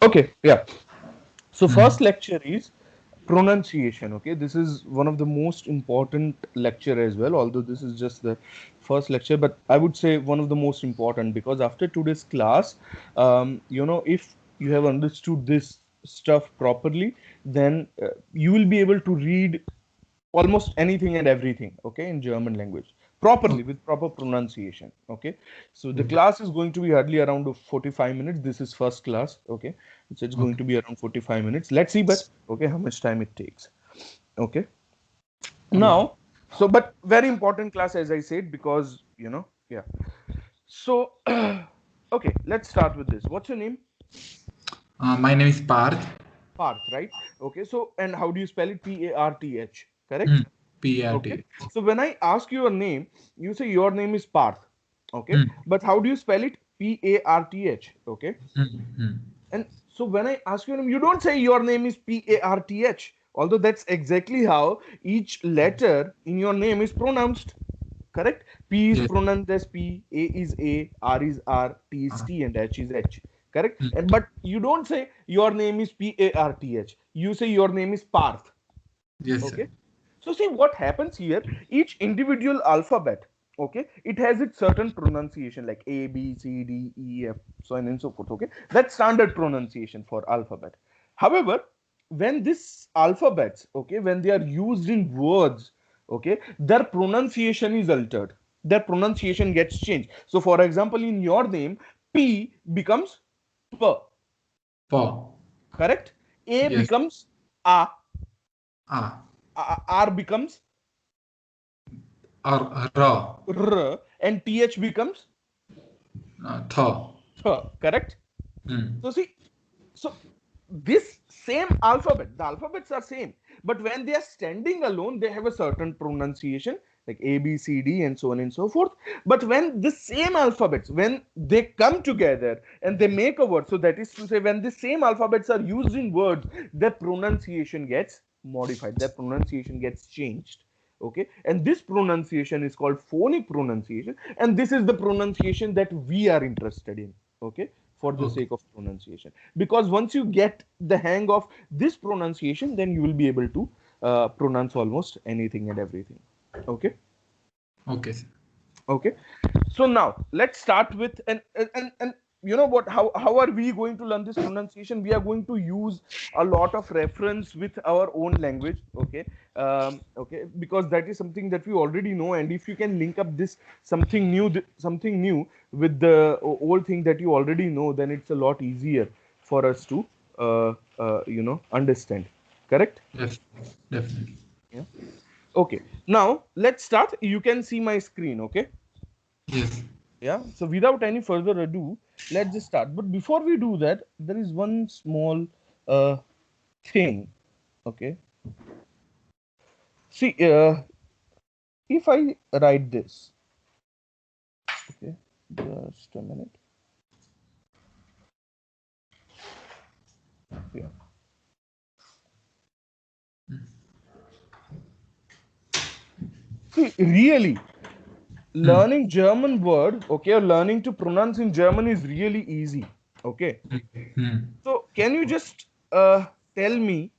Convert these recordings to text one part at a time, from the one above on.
Okay, yeah. So first Hmm. lecture is pronunciation. Okay, this is one of the most important lecture as well. Although this is just the first lecture, but I would say one of the most important, because after today's class, if you have understood this stuff properly, then you will be able to read almost anything and everything, okay, in German language properly Okay. with proper pronunciation. Okay, so the class is going to be hardly around 45 minutes. This is first class. Okay, so it's going Okay. to be around 45 minutes. Let's see, but okay, how much time it takes. Okay, Okay. now, so but very important class, as I said, because yeah. So okay, let's start with this. What's your name? My name is Parth. Parth, right? Okay, so and how do you spell it? Parth, Hmm. correct? Okay. PRT. So when I ask your name, you say your name is Parth. Okay. Hmm. But how do you spell it? Parth. Okay. Hmm. Hmm. And so when I ask your name, you don't say your name is Parth. Although that's exactly how each letter in your name is pronounced. Correct? P is Yes. pronounced as P, A is A, R is R, T is Uh, T, and H is H. Correct? hmm. And but you don't say your name is Parth. You say your name is Parth. Yes, sir. Okay, so see what happens here. Each individual alphabet, okay, it has its certain pronunciation like A, B, C, D, E, F, so on and so forth. Okay, that's standard pronunciation for alphabet. However, when this alphabets, okay, when they are used in words, okay, their pronunciation is altered. Their pronunciation gets changed. So for example, in your name, P becomes P, Paw. correct? A Yes. becomes A, Ah. R becomes Or raw. R, and TH becomes Thaw. Th, correct? Hmm. So see, so this same alphabet, the alphabets are same, but when they are standing alone, they have a certain pronunciation like A, B, C, D, and so on and so forth. But when the same alphabets, when they come together and they make a word, so that is to say, when the same alphabets are used in words, their pronunciation gets modified, their pronunciation gets changed. Okay, and this pronunciation is called phonic pronunciation, and this is the pronunciation that we are interested in. Okay, for the Okay. sake of pronunciation, because once you get the hang of this pronunciation, then you will be able to pronounce almost anything and everything. Okay, Okay, sir. okay. So now let's start with and you know what, how are we going to learn this pronunciation? We are going to use a lot of reference with our own language. Okay, okay, because that is something that we already know, and if you can link up this something new with the old thing that you already know, then it's a lot easier for us to understand. Correct? Yes. Definitely. Yeah. Okay, now let's start. You can see my screen. Okay. Yes. Yeah, so without any further ado, let's just start. But before we do that, there is one small uh, thing. Okay, see, if I write this, okay, just a minute. Yeah, see, really, Hmm. learning German word, okay, or learning to pronounce in German is really easy. Okay, Hmm. Hmm. so can you just tell me,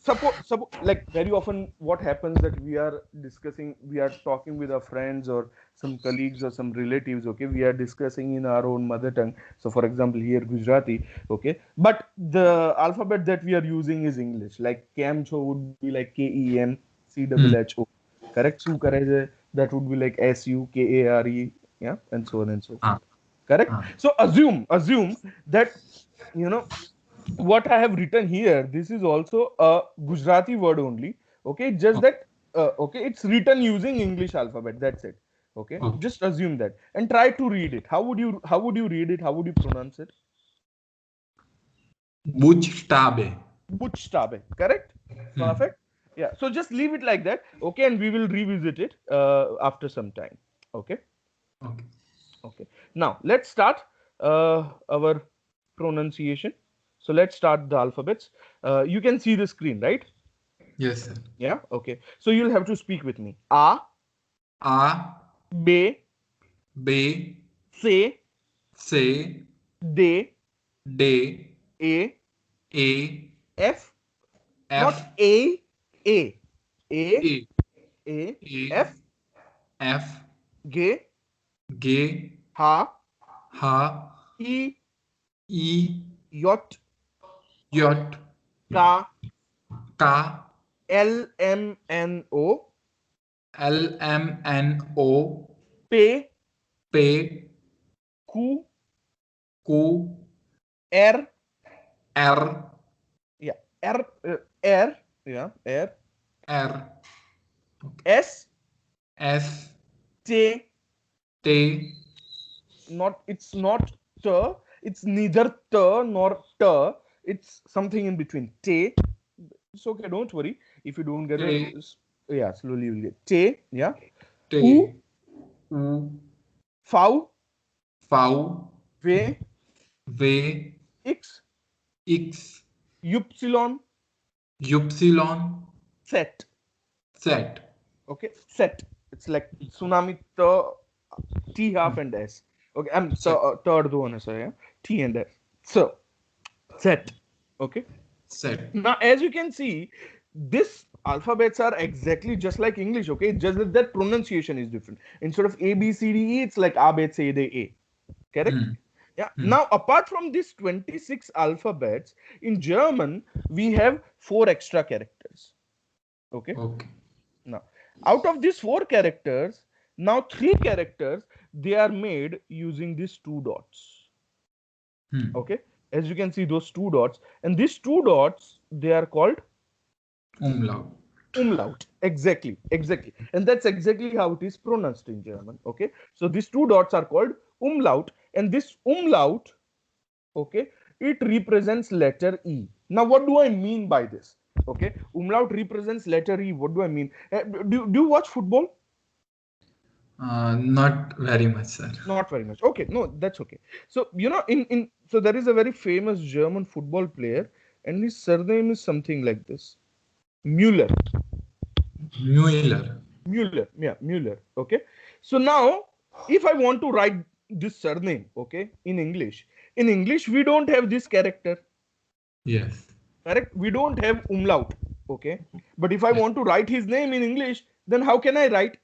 suppose like very often what happens that we are discussing, we are talking with our friends or some colleagues or some relatives. Okay, we are discussing in our own mother tongue. So for example, here Gujarati. Okay, but the alphabet that we are using is English. Like Kemcho would be like Hmm. KEMCHO. Correct? Su kare je, that would be like SUKARE. Yeah, and so on and so Ah. forth. Correct? Ah. So assume that you know what I have written here. This is also a Gujarati word only. Okay, just Okay. that okay, it's written using English alphabet. That's it. Okay, Okay. just assume that and try to read it. How would you read it? How would you pronounce it? Buchstabe. Buchstabe. Correct. Hmm. Perfect. Yeah. So just leave it like that. Okay, and we will revisit it after some time. Okay. Okay. Okay. Now let's start our pronunciation. So let's start the alphabets. You can see the screen, right? Yes, sir. Yeah. Okay. So you'll have to speak with me. A, A, B, B, C, C, D, D, A, A, F, not F, A, A, A, A, A, A, F, F, G, G, H, H, E, E, J, J, K, K, L, M, N, O, L, M, N, O, P, P, Q, Q, R, R, yeah, R, R, yeah, R, R, S, S, T, T, it's not T, it's neither T nor T, it's something in between. T, it's okay, don't worry. If you don't get it, T, yeah, slowly you'll get. T, yeah. U, T, U, V, V, V, V, X, X, Y, Y, Z. Z. Okay, set. It's like tsunami the T half and S. Okay, I'm Z. third one, sorry, yeah? T and S. So set. Okay. Z. Now, as you can see, this alphabets are exactly just like English. Okay, just that pronunciation is different. Instead of A B C D E, it's like A B C D E. Correct? Hmm. Yeah. Hmm. Now, apart from these 26 alphabets, in German we have 4 extra characters. Okay. Okay. Now, out of these 4 characters, now 3 characters they are made using these 2 dots. Hmm. Okay, as you can see, those 2 dots, and these 2 dots they are called Umlaut. umlaut. Exactly, exactly, and that's exactly how it is pronounced in German. Okay, so these 2 dots are called umlaut, and this umlaut, okay, it represents letter E. Now, what do I mean by this? Okay, umlaut represents letter E. What do I mean? Do you watch football? Not very much, sir. Not very much. Okay, no, that's okay. So in so there is a very famous German football player, and his surname is something like this, Müller. Mueller. Müller, yeah, Müller. Okay. So now, if I want to write this surname, okay, in English we don't have this character, Yes. correct? We don't have umlaut, okay. But if I Yes. want to write his name in English, then how can I write?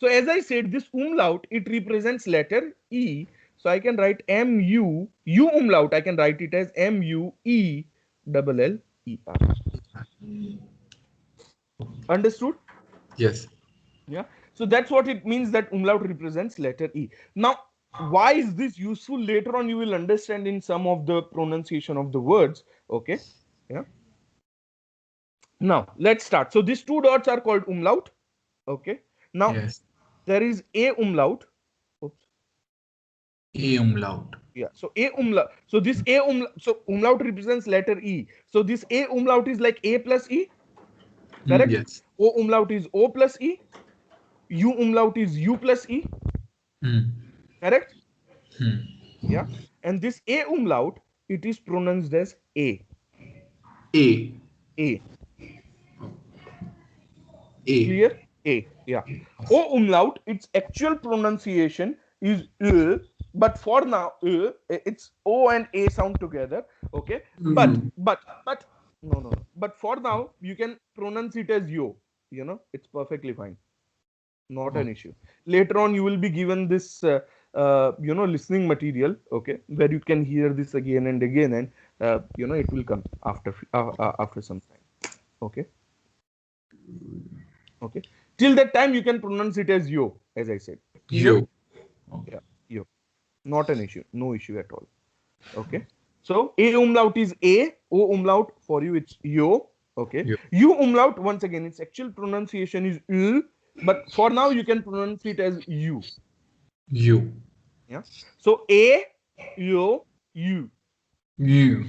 So as I said, this umlaut, it represents letter E. So I can write U umlaut. I can write it as MUELLER. Understood? Yes. Yeah. So that's what it means, that umlaut represents letter E. Now, why is this useful? Later on, you will understand in some of the pronunciation of the words. Okay. Yeah. Now let's start. So these 2 dots are called umlaut. Okay. Now Yes. there is a umlaut. Oops. A umlaut. Yeah. So a umlaut. So this a umlaut. So umlaut represents letter E. So this a umlaut is like A plus E. Correct. Yes. O umlaut is O plus E. U umlaut is U plus E. Hmm. Correct. Hmm. Yeah. And this a umlaut, it is pronounced as A. A. A. A. Clear? A. Yeah. O umlaut, its actual pronunciation is but for now, it's O and A sound together. Okay. Mm. But no. But for now, you can pronounce it as yo. It's perfectly fine. Not an Okay. issue. Later on, you will be given this, listening material. Okay, where you can hear this again and again, and it will come after some time. Okay. Okay. Till that time, you can pronounce it as yo, as I said. Clear? Yo. Okay. Yeah, yo. Not an issue. No issue at all. Okay. So a umlaut is A. O umlaut for you it's yo. Okay. Yo. U umlaut, once again, its actual pronunciation is U, but for now you can pronounce it as U. You. Yeah. So A, yo, U. You.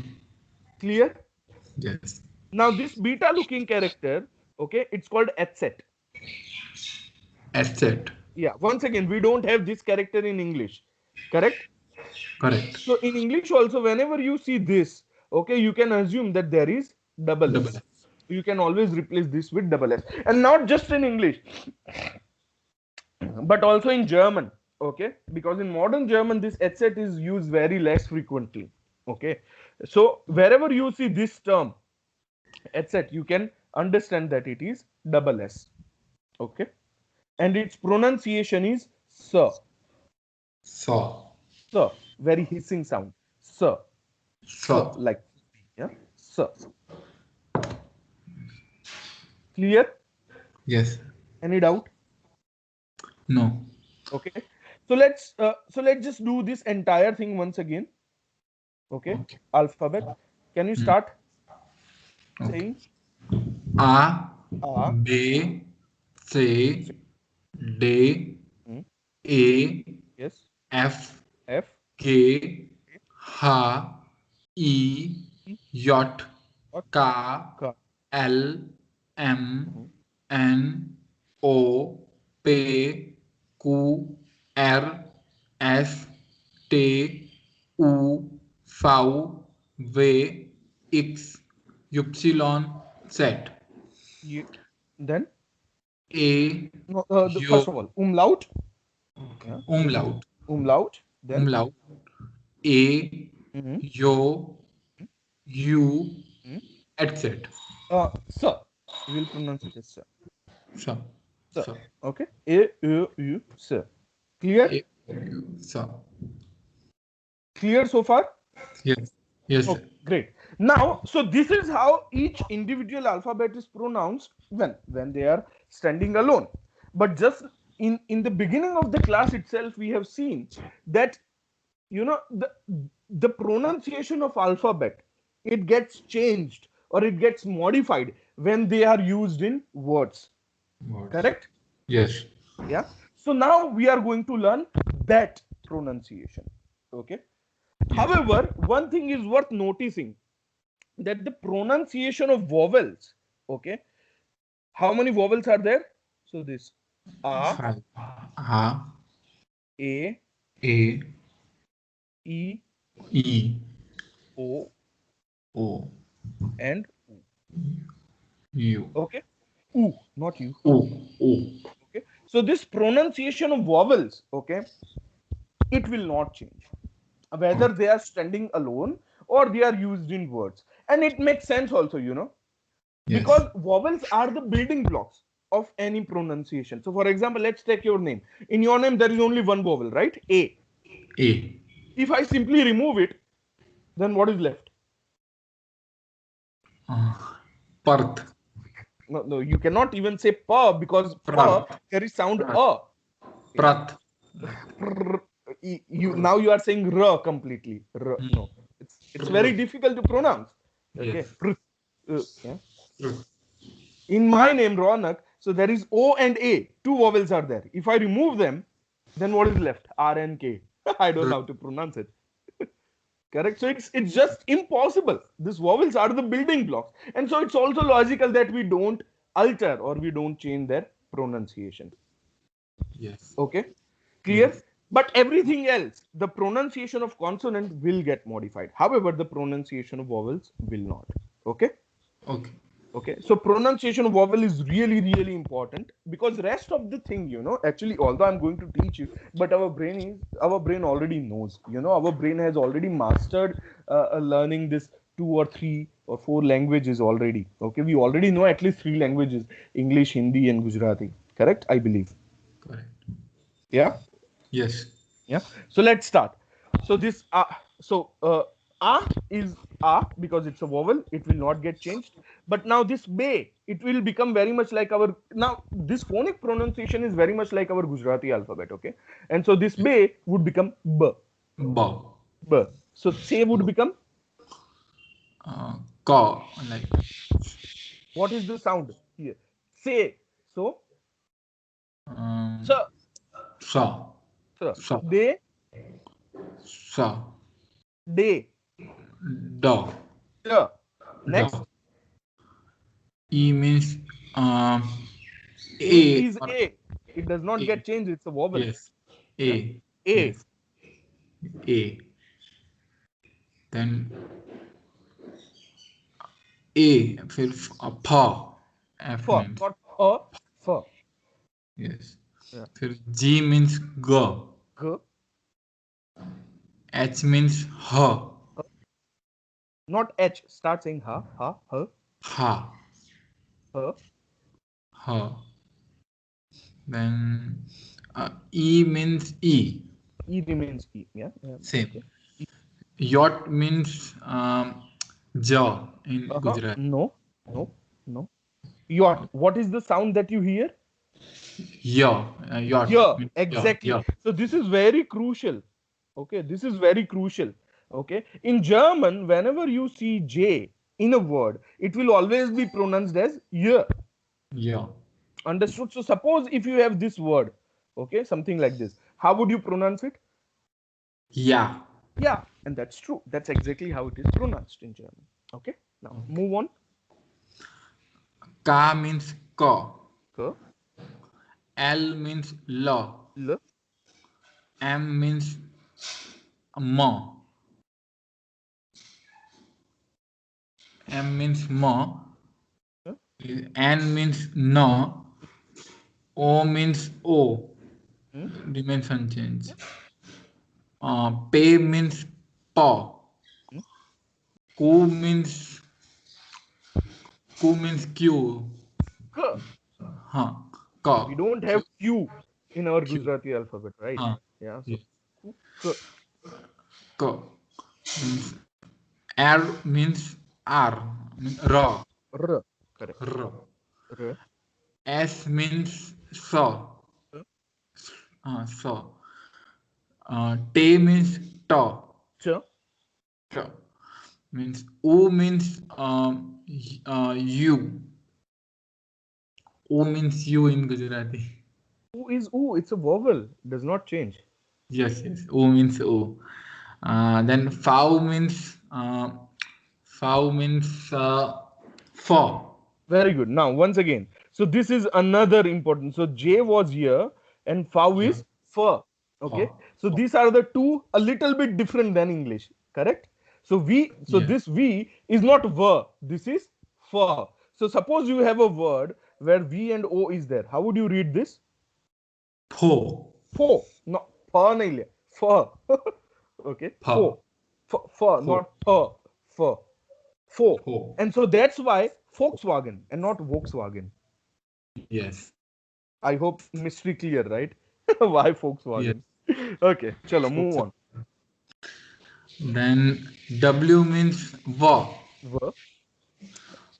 Clear? Yes. Now this beta looking character, okay, it's called etset. Asset. Yeah. Once again, we don't have this character in English. Correct? Correct. So in English also, whenever you see this, okay, you can assume that there is double Double S. S. You can always replace this with double S. And not just in English, but also in German. Okay. Because in modern German, this etset is used very less frequently. Okay, so wherever you see this term etc., you can understand that it is double S. Okay, and its pronunciation is sir. Saw. Sir, very hissing sound. Sir, sir, Saw. like yeah, sir. Clear? Yes. Any doubt? No. Okay, so let's just do this entire thing once again. Okay, Okay. alphabet. Can you Hmm. start Okay. saying A, A? B, C, D, Hmm, A, yes. F, F. K, H, E, E, J, what? K, Ka. L, M, Mhm. N, O, P, Q, R, S, T, U, V, W, X, Y, Z. You, then A, no, yo, first of all, umlaut. okay. Yeah, Umlaut, umlaut. Then umlaut, A, mhm, yo, U, mhm. etc. Sir. We'll pronounce it as sir. So, Sir. so, Okay. A, sir. Clear? A, U, so. Clear so far? Yes, yes, sir. Okay, great. Now, so this is how each individual alphabet is pronounced when they are standing alone. But just in the beginning of the class itself, we have seen that the pronunciation of alphabet, it gets changed or it gets modified when they are used in words. Words. Correct? Yes, Yeah. So now we are going to learn that pronunciation. Okay. yes. However, one thing is worth noticing, that the pronunciation of vowels, okay, how many vowels are there? So this a, Five. A, a, A, e, E, o, O, and U, okay, u, not you. O, O. Okay, so this pronunciation of vowels, okay, it will not change whether Okay. they are standing alone or they are used in words. And it makes sense also, Yes. because vowels are the building blocks of any pronunciation. So for example, let's take your name. In your name there is only one vowel, right? A. A. If I simply remove it, then what is left? Uh, Perth. No, no, you cannot even say pa, because pa Prath. carries sound Prath. a. Yeah. Prath. Like. You now you are saying r completely. R. Hmm. No, it's very difficult to pronounce. Okay. Yes. Yeah. True. In my name Ronak, so there is O and A. Two vowels are there. If I remove them, then what is left? R and K. I don't know how to pronounce it. Correct. So it's just impossible. These vowels are the building blocks, and so it's also logical that we don't alter or we don't change their pronunciation. Yes. Okay, clear. Yes. But everything else, the pronunciation of consonant will get modified. However, the pronunciation of vowels will not. Okay. Okay. Okay, so pronunciation of vowel is really really important, because rest of the thing, actually, although I'm going to teach you, but our brain already knows, our brain has already mastered learning this two or three or four languages already. Okay, we already know at least three languages: English, Hindi, and Gujarati. Correct, I believe. Correct. Yeah. Yes. Yeah, so let's start. So this a is a because it's a vowel, it will not get changed. But now this be, it will become very much like our, now this phonic pronunciation is very much like our Gujarati alphabet. Okay, and so this be would become b. Bow. B. So say would become, Caw. Like. what is the sound here? Say. So Um. sir. Saw. Sir. Saw. They. Saw. They. Dog. Sir. Next. Dog. E means um A A is or a, it does not A. get changed, it's a vowel. Yes. Yeah, A. a. Yes. A. Then A. फिर paw. F For, means not a, for. yes. Yeah. फिर G means go. G, H means her. Not H. Start saying ha, ha, her, Ha. her. Ha. Then E means E. E remains E. Yeah. Yeah. Same. Okay. Yacht means jaw in Gujarat. No. No. No. Yacht. What is the sound that you hear? Yeah. Yacht Yeah. means yeah. Exactly. Yeah. So this is very crucial. Okay. This is very crucial. Okay. In German, whenever you see J in a word, it will always be pronounced as yeah. Yeah. Understood? So suppose if you have this word, okay, something like this, how would you pronounce it? Yeah. Yeah, and that's true. That's exactly how it is pronounced in German. Okay, now move on. Ka means ka. K, L means law. L, M means ma. M means ma. uh, N means no. O means o. hmm, Remains unchanged. Pay means paw. hmm, Ku means Q. K. Huh. Ka. We don't Q. have Q in our Q. Gujarati alphabet, right? Huh. Yeah, so Yeah. K, Ka. Means R means R. Means raw. R, correct. R. R, S means saw. uh, Saw. T means taw. Ch, Taw. Means U means U. U means you in Gujarati. U is U. It's a vowel. Does not change. Yes, yes. U means U. Then fow means for. Very good. Now, once again, so this is another important. So J was here and fow Yeah. is fur. Okay. For. So For. these are the two a little bit different than English. Correct. So so Yeah. this V is not ver. This is fur. So suppose you have a word where V and O is there. How would you read this? Fo. Fo. No, fur nahi liya. Fur. Okay. Fa. Fo. Fur, Fo. not fur. Fur. Fo. Fo. And so that's why Volkswagen and not Volkswagen. Yes. I hope mystery clear, right? Why Yes. Volkswagen? Okay, chalo, move on. Then W means wa. Verb.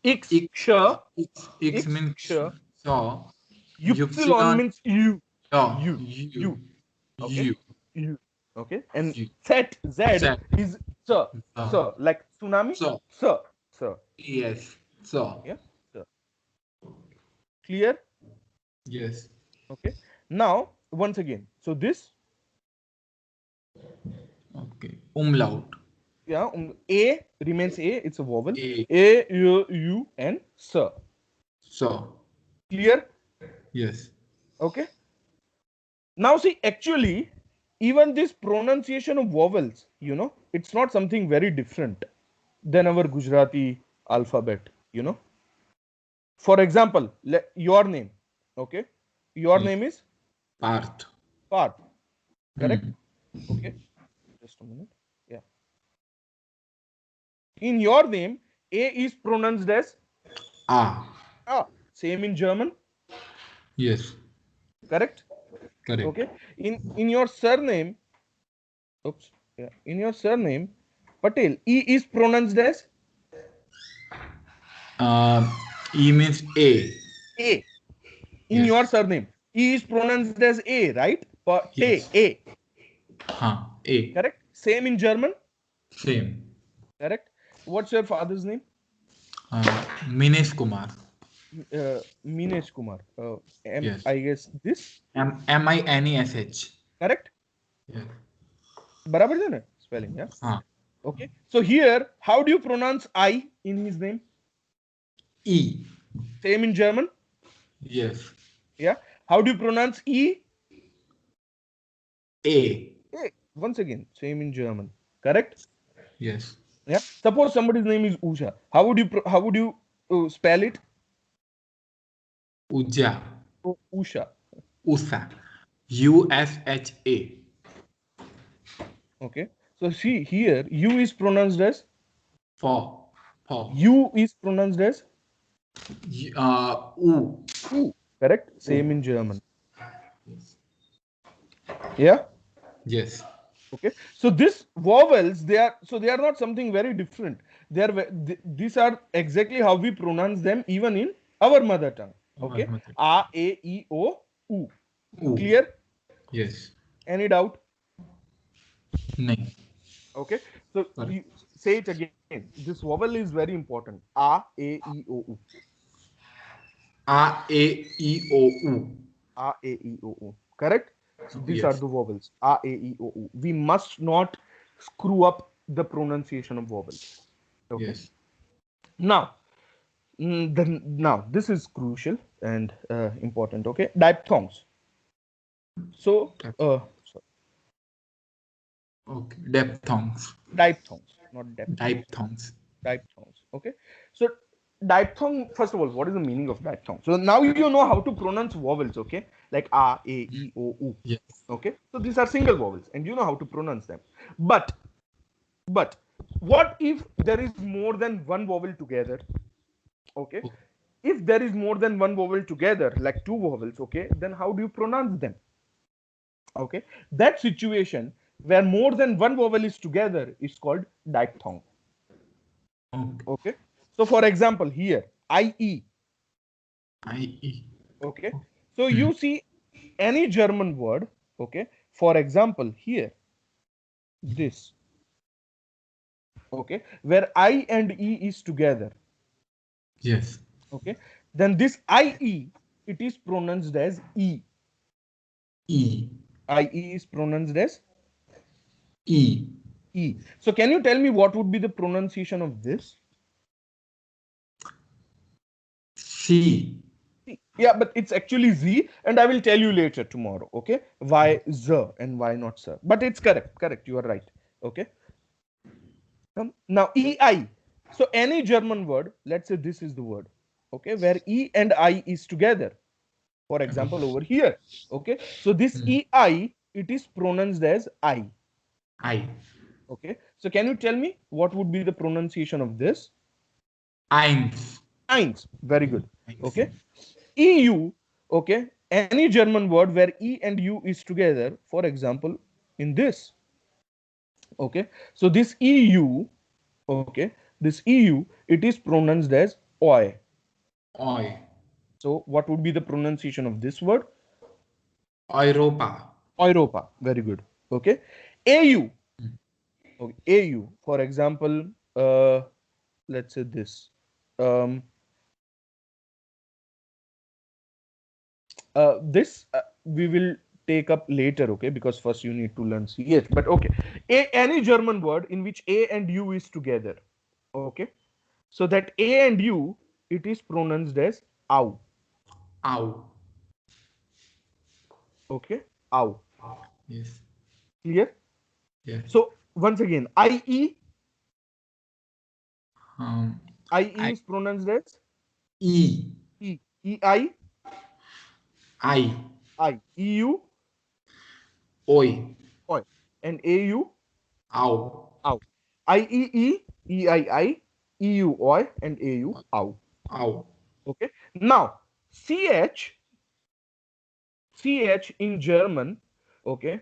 X, X, sh, X X, means sh. saw. Ypsilon Upsilon, means you. yeah, You. you, You. Okay. you, You. Okay. And you. Z Set, is sir. Sir. Like tsunami. so, Sir. Sir. yes, so, Yeah. Sir. Clear? yes, Okay. Now, once again. So this, okay. Umlaut, yeah, A remains A. It's a vowel. A, A, U, and sir. so, Clear? yes, Okay. Now, see, actually, even this pronunciation of vowels, it's not something very different than our Gujarati alphabet, For example, your name, okay? Your yes. name is Parth, Parth, correct? hmm. Okay, just a minute. Yeah. In your name, A is pronounced as A, A. Same in German, yes, correct? correct. Okay. In your surname, oops, yeah. In your surname, Patel, E is pronounced as E means A, A. In yes, your surname, E is pronounced as A, right? Te, yes, A, A, correct? Same in German, same. correct? What's your father's name? Minesh Kumar, Minesh Kumar. yes. I guess this, Minesh, correct? yes. बराबर है ना spelling, yeah? हाँ. Okay. So here, how do you pronounce I in his name? E, Same in German, yes. yeah? How do you pronounce E? A, A. Once again, same in German, correct? yes. Yeah. Suppose somebody's name is Usha. How would you spell it? Uja, Usha. Usa, Usha. Okay. So see here, U is pronounced as For. For. U is pronounced as U. U. Correct? Same U. in German. Yes. Yeah. Yes. Okay. So this vowels, they are not something very different. These are exactly how we pronounce them even in our mother tongue. Our Okay. method. A, E, O, U. U. Clear? Yes. Any doubt? Nahi. Okay. So Correct. you say it again. This vowel is very important. A, E, O, U. A, E, O, U. A, E, O, U. Correct? So these are Yes. the vowels. A, E, O, U. We must not screw up the pronunciation of vowels. Okay. Yes. Now, now this is crucial and important. Okay. Diphthongs. So, sorry, Okay. Diphthongs. diphthongs, not diphthongs. Diphthongs. Diphthongs. Okay. So diphthong, first of all, what is the meaning of diphthong? So now you know how to pronounce vowels, okay? Like A, E, O, U. Yes. Okay. So these are single vowels and you know how to pronounce them. But what if there is more than one vowel together? Okay. Okay. If there is more than one vowel together, like two vowels, okay, then how do you pronounce them? Okay. That situation where more than one vowel is together is called diphthong. Okay. Okay. So for example, here IE. I-E. Okay. So Hmm. you see any German word. Okay. For example, here this. Okay. Where I and E is together. Yes. Okay. Then this IE, it is pronounced as E. E. IE is pronounced as E. E. So can you tell me what would be the pronunciation of this? C. Yeah, but it's actually Z, and I will tell you later tomorrow. Okay, why Z and why not Sir? But it's correct. Correct. You are right. Okay. Now EI. So any German word, let's say this is the word. Okay, where E and I is together. For example, over here. Okay. So this Hmm. EI, it is pronounced as I. I. Okay. So can you tell me what would be the pronunciation of this? Eins. Eins. Very good. Eins. Okay. EU, okay, any German word where E and U is together, for example, in this, okay, so this EU, okay, this EU, it is pronounced as OI. Oi. So, what would be the pronunciation of this word? Europa. Europa. Very good. Okay. AU, Hmm. okay, AU, for example, let's say this. Um, this we will take up later, okay, because first you need to learn ch, but okay, any German word in which a and u is together, okay, so that a and u, it is pronounced as au. Au. Okay, au. Yes. Clear? Yes. So once again, ie, Um. ie I. is pronounced as E. e, ei, I. I, eu, Oi. oi, and au, Au. au. Iee, eii, eu, oi, and au, au. Au. Okay, now ch, ch in German, okay,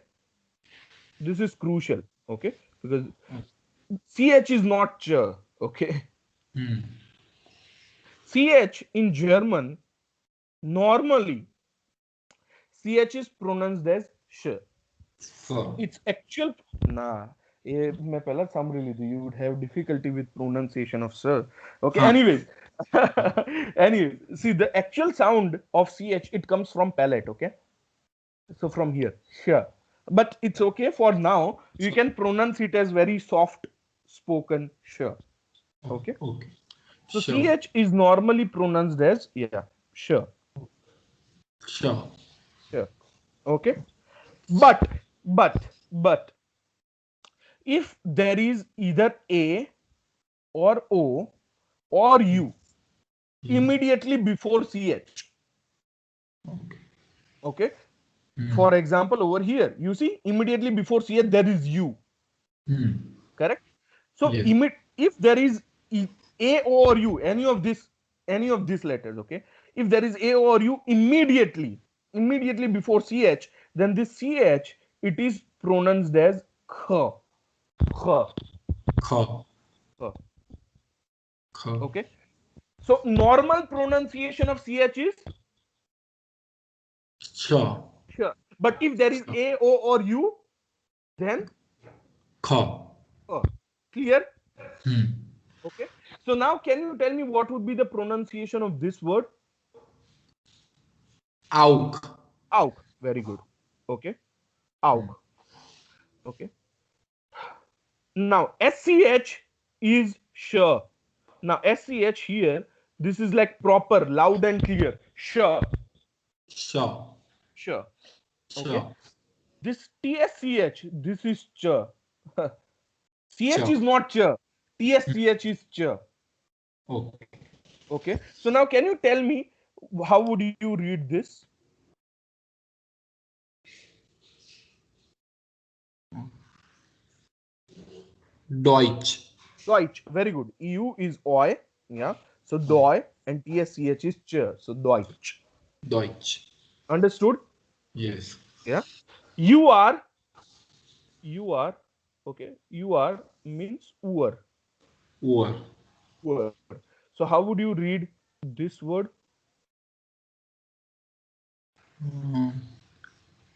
this is crucial, okay, because ch is not ch, okay. Hmm. Ch in German, normally ch is pronounced as sh. So. Its actual, nah, ये मैं पहला summary ली थी, you would have difficulty with pronunciation of sir. Okay, Huh. anyways, anyways, see the actual sound of ch, it comes from palate, okay. So from here, sure, but it's okay for now. You So. can pronounce it as very soft spoken, sure. Okay. Okay. So Sure. ch is normally pronounced as, yeah, sure, Sure. sure. Okay. But if there is either a or o or u E. immediately before ch, Okay. okay. Hmm. For example, over here, you see immediately before ch there is u, Hmm. correct? So Yes. if there is A, O, or U, any of these letters, okay? If there is A, O, or U immediately before CH, then this CH, it is pronounced as kh. Kh. Kh. Kh. Kh. Okay. So normal pronunciation of CH is Ch. ch. But if there is A, O, or U, then Kh. clear? Hmm. Okay. So now can you tell me what would be the pronunciation of this word? Auk. Auk. Very good. Okay. Auk. Okay. Now SCH is sure. Now SCH here, this is like proper, loud and clear. Sure. Sh. Sure. Ch. Okay. This TSCH, this is ch. Ch. CH is not ch. TSCH is ch. Okay. Okay. So now can you tell me how would you read this? Deutsch. Deutsch. Very good. EU is oi. Yeah. So doi and TSCH is ch. So Deutsch. Deutsch. Understood? Yes. Yeah. You are. You are. Okay. You are means Uer. Ur. Uer. So how would you read this word?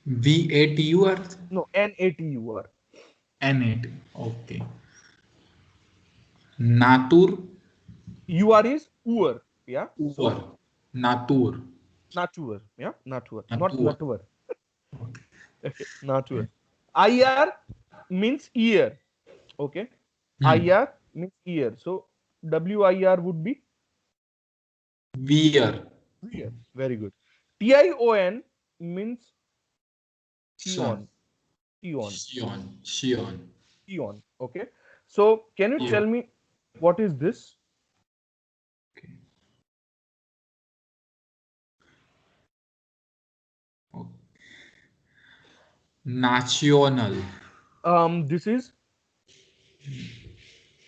VATUR. No, NATUR. NAT. Okay. Natur. UR is Uer. Yeah. Ur. So Natur. Natur. Yeah. Natur. Not Natur. Natur. Okay. Natur. IR means ear. Okay. Hmm. IR means ear. So WIR would be Weir. ear. Very good. TION means Son. Tion. Tion. Xion. Xion. Tion. Okay. So can you Yeah. tell me what is this? Okay. Okay. National. This is.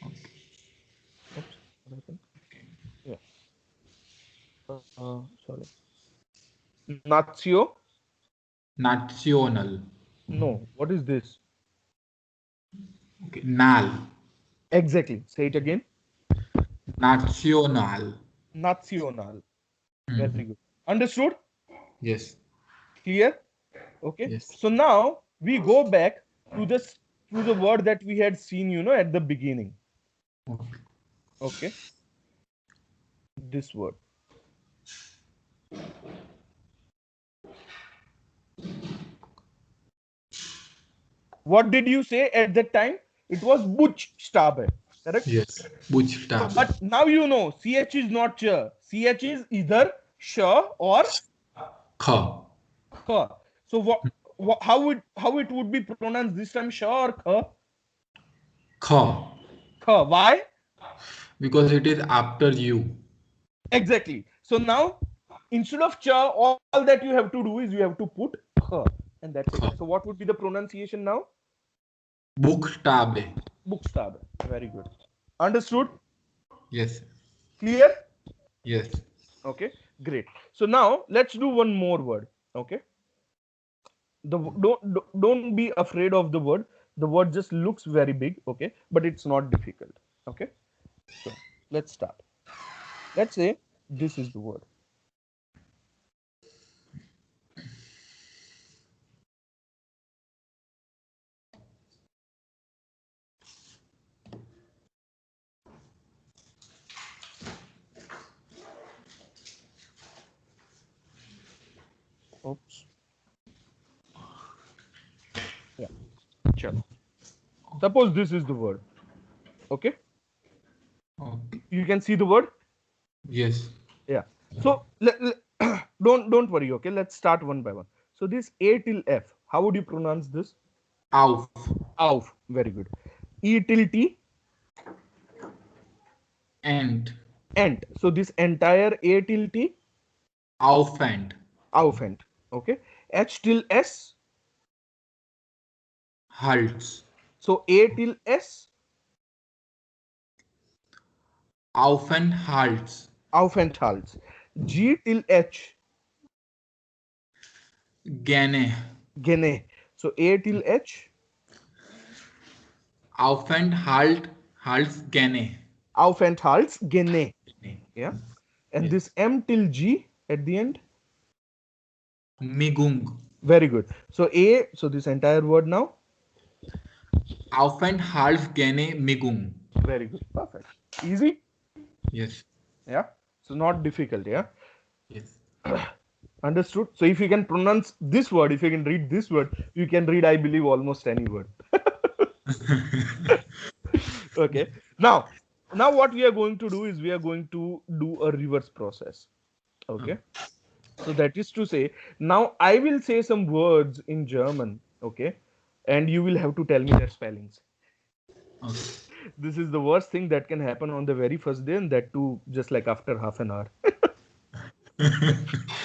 Okay. Oops. What happened? Yeah. Sorry. Nazio. National. No. What is this? Okay. Nal. Exactly. Say it again. National. Nacional. Very Hmm. good. Understood? Yes. Clear? Okay. Yes. So now we go back to this to the word that we had seen, at the beginning. Okay. Okay. This word. What did you say at that time? It was Buchstabe. Correct? Yes. So, Buchstabe. but now CH is not ch. CH is either sh or Kh. kh. So how it would be pronounced this time, sh or kh? Kh. Kh. Why? Because it is after you. Exactly. So now instead of ch, all that you have to do is you have to put kh, and that's it. Kh. So what would be the pronunciation now? Buchstabe. Buchstabe. Very good. Understood? Yes. Clear? Yes. Okay. Great. So now let's do one more word. Okay. Don't be afraid of the word. The word just looks very big. Okay, but it's not difficult. Okay. So let's start. Let's say this is the word. Oops. Yeah. Chalo. Suppose this is the word. Okay. Okay. You can see the word. Yes. Yeah. So don't worry. Okay. Let's start one by one. So this A till F. How would you pronounce this? Auf. Auf. Very good. E till T. And. Ent. So this entire A till T. Aufwand. Aufend. Okay. H till S. Hals. So A till S. Aufenthalts. Aufenthalts. G till H. Gene. Gene. So A till H. Aufenthalt. Halts Gene. Aufenthalts. Gene. Yeah. And Yes. this M till G at the end. Migung. Very good. So A. So this entire word now. Aufenthaltsgene Migung. Very good. Perfect. Easy. Yes. Yeah. So not difficult. Yeah. Yes. Understood. So if you can pronounce this word, if you can read this word, you can read, I believe, almost any word. Okay. Now what we are going to do is we are going to do a reverse process. Okay. So that is to say, now I will say some words in German. Okay. And you will have to tell me their spellings. Okay. This is the worst thing that can happen on the very first day, and that too just like after half an hour.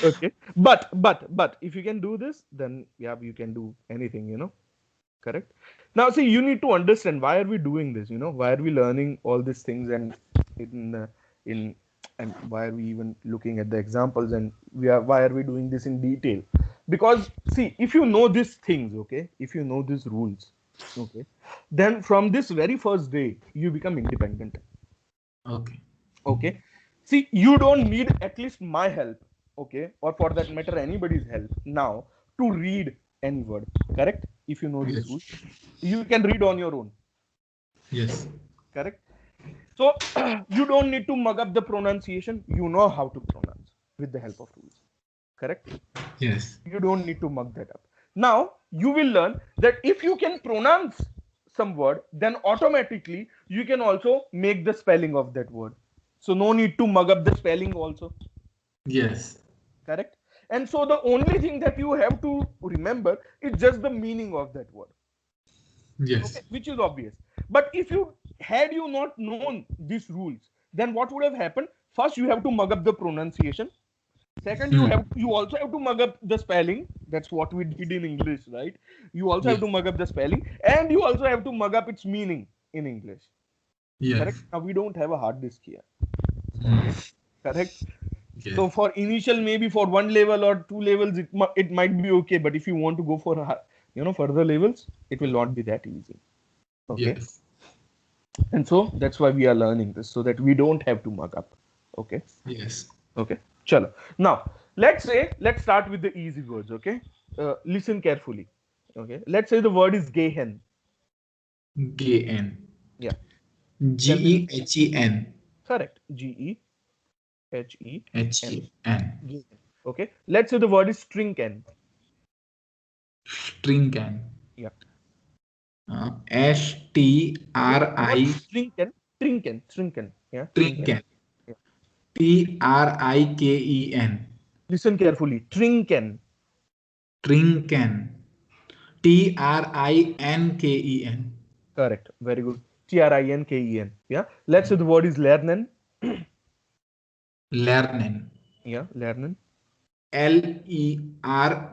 Okay. But if you can do this, then yeah, you can do anything, correct. Now see, you need to understand why are we doing this, why are we learning all these things, and in and why are we even looking at the examples, and why are we doing this in detail? Because see, if you know these things, okay, if you know these rules, okay, then from this very first day you become independent. Okay. Okay. See, you don't need at least my help, okay, or for that matter anybody's help now to read any word, correct? If you know this Yes. rule, you can read on your own, Yes. correct? So you don't need to mug up the pronunciation, you know how to pronounce with the help of rules, correct? Yes. You don't need to mug that up. Now you will learn that if you can pronounce some word, then automatically you can also make the spelling of that word. So no need to mug up the spelling also, Yes. correct? And so the only thing that you have to remember is just the meaning of that word, okay, Yes. which is obvious. But if you not known these rules, then what would have happened? First you have to mug up the pronunciation. Second, you also have to mug up the spelling. That's what we did in English, right? You also have Yes. to mug up the spelling, and you also have to mug up its meaning in English. Yes. Correct? Now we don't have a hard disk here. Hmm. Correct? Yes. So for initial, maybe for one level or two levels, it might be okay. But if you want to go for further levels, it will not be that easy. Okay. Yes. And so that's why we are learning this, so that we don't have to mug up. Okay. Yes. Okay. Chalo. Now let's start with the easy words. Okay. Listen carefully. Okay. Let's say the word is gehen. Gen. Yeah. Tell me the Gen. correct. Gehen. Hen. Gehen. Okay. Let's say the word is trinken. Stringen. Yeah. Not STRI. trinken. Trinken. Yeah. Trinken. Trinken. Yeah. TRIKEN. Listen carefully. Trinken. Trinken. TRINKEN. Correct. Very good. Trinken. Yeah. Let's say the word is lernen. Lernen. Yeah. Lernen. LERNEN.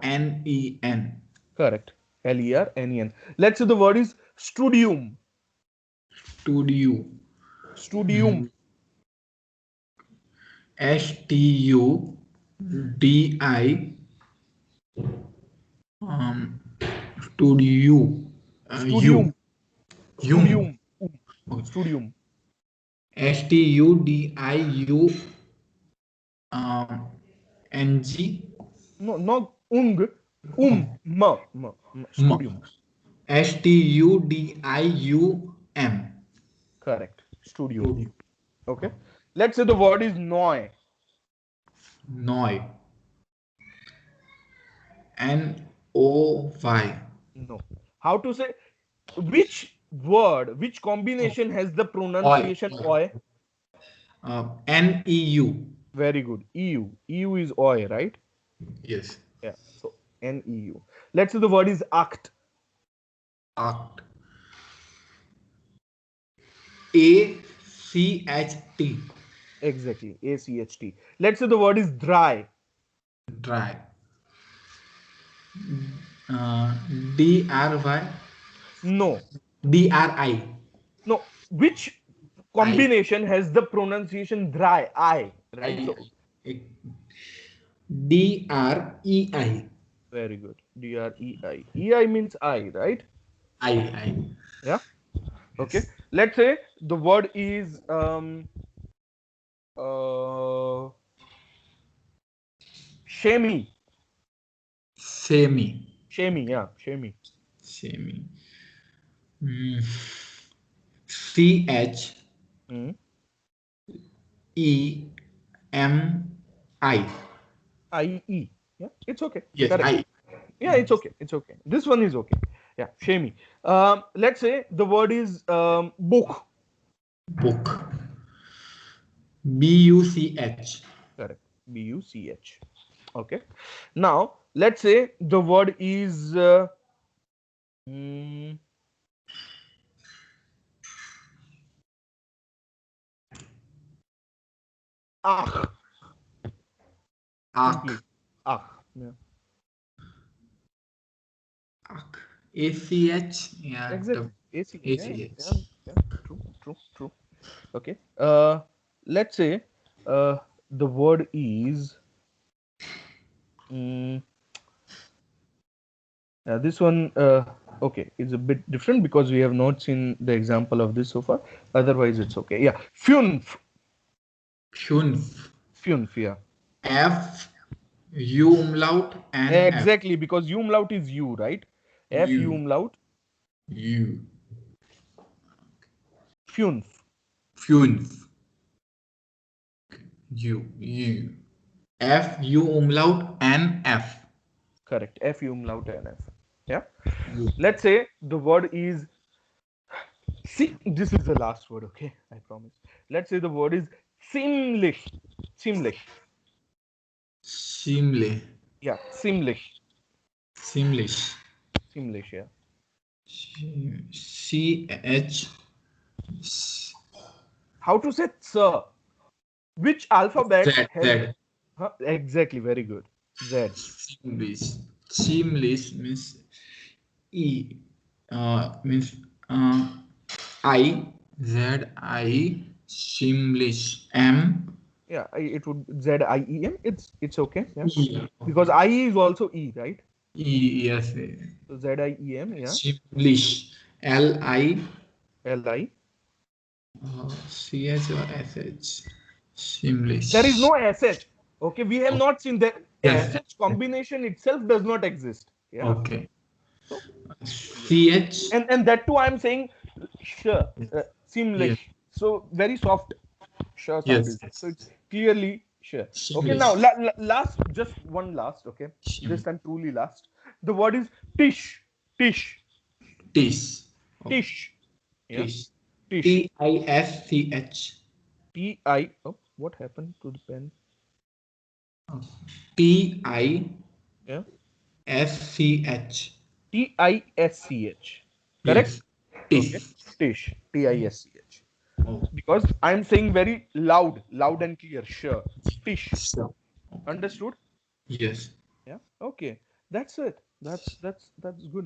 Correct. Lernen. Let's say the word is studium. Studio. Studium. STUDI. Studio. Studium. Yum. Studium. Studium. STUDIU. NG. No, not ung. Ma. Studium. STUDIUM. Correct. Studium. Studio. Okay. Let's say the word is noi. Noi. NOY. No. How to say? Which word, which combination has the Oi. pronunciation oi? NEU. Very good. EU. EU is oi, right? Yes. Yeah. So NEU. Let's say the word is act. Act. ACHT. Exactly. ACHT. Let's say the word is dry. Dry. DRY. No. DRI. No. Which combination has the pronunciation dry, I, right? So, DREI. very good. DREI. EI means I, right? I. Yeah. Okay. Let's say the word is shamy. Semi. Shamy, yeah, shamy. Semi. CH Hmm. EMI. IE. Yeah, it's okay. Yes, Correct. I. Yeah, it's okay. It's okay. This one is okay. Yeah, shamy. Let's say the word is book. Book. BUCH. Correct. BUCH. Okay. Now let's say the word is mm, ah. Simply Ak. ah. Yeah. Ak. ACH. Yeah. Exactly. AC. Yeah. ACH. Yeah. Yeah. True. True. True. Okay. Let's say the word is mm, this one. Okay, it's a bit different because we have not seen the example of this so far. Otherwise, it's okay. Yeah. Funf. Funf. Funf. Yeah. F. U umlaut and F. Exactly, because umlaut is U, right? F U. umlaut. U. Funf. Funf. U. F. U umlaut and F. Correct. F umlaut and F. Yeah. U. Let's say the word is. See, this is the last word. Okay, I promise. Let's say the word is Simlish. Simlish. Simle. Yeah, Simlish. Simlish. Simlish. Yeah. CH. How to say sir? Which alphabet Z. has? Z. Huh? Exactly. Very good. Z. Simlish. Simlish means E. Means I. Z. I. Simlish. M. Yeah, it would ZIEM. It's okay. Yeah, E. because IE is also E, right? E. Yes. So ZIEM. Yeah. Simlish. LI. LI. CH or SH. There is Simlish. no SH. Okay, we have not seen that Yes. SH combination itself does not exist. Yeah. Okay. So CH. and that too I'm saying sure Yes. seamless, so very soft sure sound Yes. is, so it's clearly sure. Okay, now Simlish. last, just one last. Okay, this Sim. time truly last. The word is tish. Tish. Tish. Okay. Tish. Yeah. Tish. Tish. TISCH. Ti. Oh, what happened to the pen? TISCH. Yeah. Tisch. Correct. Yes. Okay. Tish. Tish. Tisch. Oh. Because I'm saying very loud and clear. Sure. Tish. So. Understood? Yes. Yeah. Okay. That's it. That's good.